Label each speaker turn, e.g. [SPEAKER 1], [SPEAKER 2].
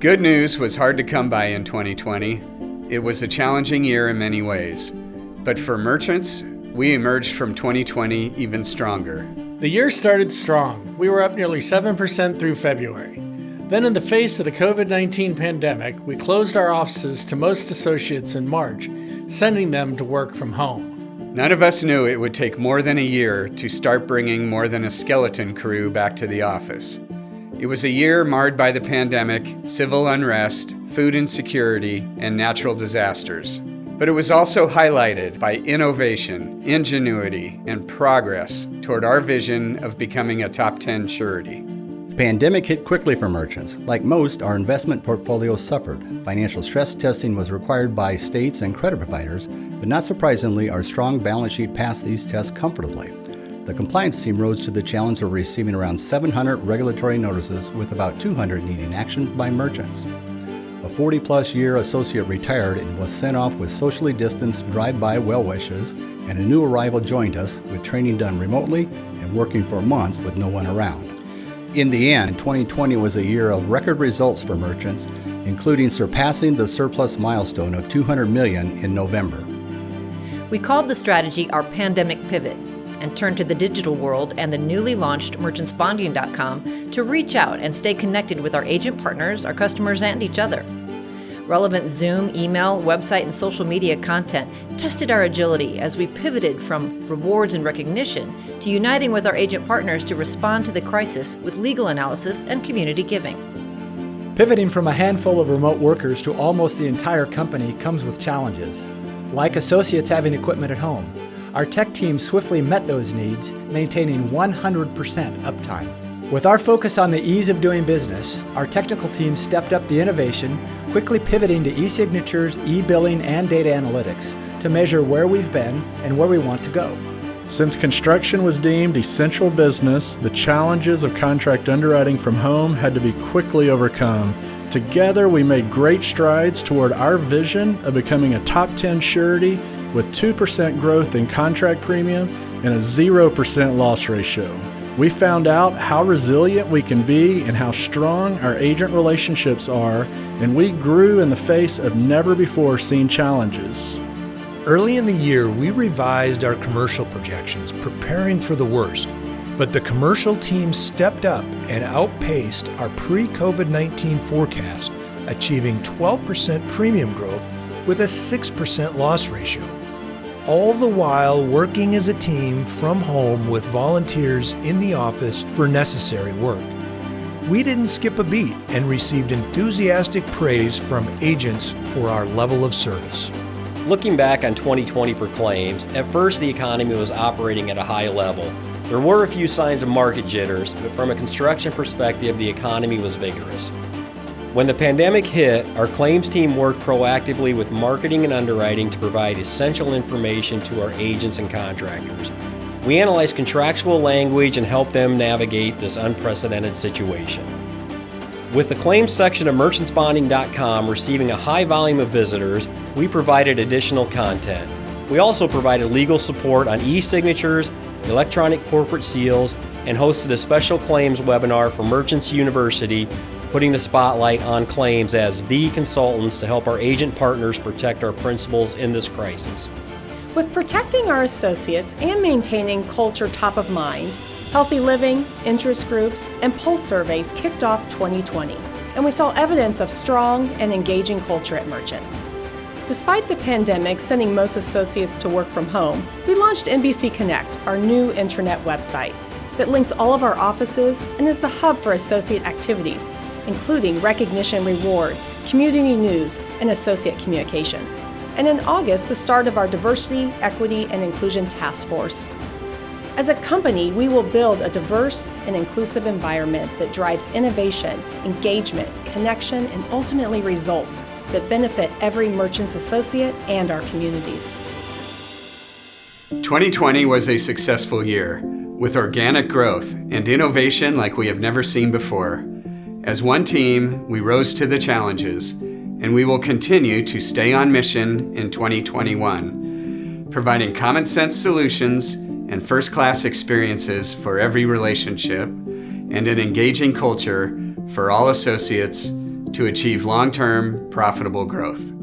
[SPEAKER 1] Good news was hard to come by in 2020. It was a challenging year in many ways. But for merchants, we emerged from 2020 even stronger.
[SPEAKER 2] The year started strong. We were up nearly 7% through February. Then in the face of the COVID-19 pandemic, we closed our offices to most associates in March, sending them to work from home.
[SPEAKER 1] None of us knew it would take more than a year to start bringing more than a skeleton crew back to the office. It was a year marred by the pandemic, civil unrest, food insecurity, and natural disasters. But it was also highlighted by innovation, ingenuity, and progress toward our vision of becoming a top 10 surety.
[SPEAKER 3] The pandemic hit quickly for merchants. Like most, our investment portfolio suffered. Financial stress testing was required by states and credit providers, but not surprisingly, our strong balance sheet passed these tests comfortably. The compliance team rose to the challenge of receiving around 700 regulatory notices, with about 200 needing action by merchants. A 40-plus year associate retired and was sent off with socially distanced drive-by well wishes, and a new arrival joined us with training done remotely and working for months with no one around. In the end, 2020 was a year of record results for merchants, including surpassing the surplus milestone of $200 million in November.
[SPEAKER 4] We called the strategy our pandemic pivot and turned to the digital world and the newly launched merchantsbonding.com to reach out and stay connected with our agent partners, our customers, and each other. Relevant Zoom, email, website, and social media content tested our agility as we pivoted from rewards and recognition to uniting with our agent partners to respond to the crisis with legal analysis and community giving.
[SPEAKER 5] Pivoting from a handful of remote workers to almost the entire company comes with challenges, like associates having equipment at home. Our tech team swiftly met those needs, maintaining 100% uptime. With our focus on the ease of doing business, our technical team stepped up the innovation, quickly pivoting to e-signatures, e-billing, and data analytics to measure where we've been and where we want to go.
[SPEAKER 6] Since construction was deemed essential business, the challenges of contract underwriting from home had to be quickly overcome. Together, we made great strides toward our vision of becoming a top 10 surety with 2% growth in contract premium and a 0% loss ratio. We found out how resilient we can be and how strong our agent relationships are, and we grew in the face of never-before-seen challenges.
[SPEAKER 7] Early in the year, we revised our commercial projections, preparing for the worst. But the commercial team stepped up and outpaced our pre-COVID-19 forecast, achieving 12% premium growth with a 6% loss ratio. All the while working as a team from home with volunteers in the office for necessary work. We didn't skip a beat and received enthusiastic praise from agents for our level of service.
[SPEAKER 8] Looking back on 2020 for claims, at first the economy was operating at a high level. There were a few signs of market jitters, but from a construction perspective, the economy was vigorous. When the pandemic hit, our claims team worked proactively with marketing and underwriting to provide essential information to our agents and contractors. We analyzed contractual language and helped them navigate this unprecedented situation. With the claims section of merchantsbonding.com receiving a high volume of visitors, we provided additional content. We also provided legal support on e-signatures, electronic corporate seals, and hosted a special claims webinar for Merchants University, putting the spotlight on claims as the consultants to help our agent partners protect our principals in this crisis.
[SPEAKER 9] With protecting our associates and maintaining culture top of mind, Healthy Living, interest groups, and pulse surveys kicked off 2020, and we saw evidence of strong and engaging culture at Merchants. Despite the pandemic sending most associates to work from home, we launched NBC Connect, our new intranet website that links all of our offices and is the hub for associate activities, including recognition rewards, community news, and associate communication. And in August, the start of our Diversity, Equity, and Inclusion Task Force. As a company, we will build a diverse and inclusive environment that drives innovation, engagement, connection, and ultimately results that benefit every Merchants associate and our communities.
[SPEAKER 1] 2020 was a successful year, with organic growth and innovation like we have never seen before. As one team, we rose to the challenges, and we will continue to stay on mission in 2021, providing common sense solutions and first-class experiences for every relationship, and an engaging culture for all associates to achieve long-term, profitable growth.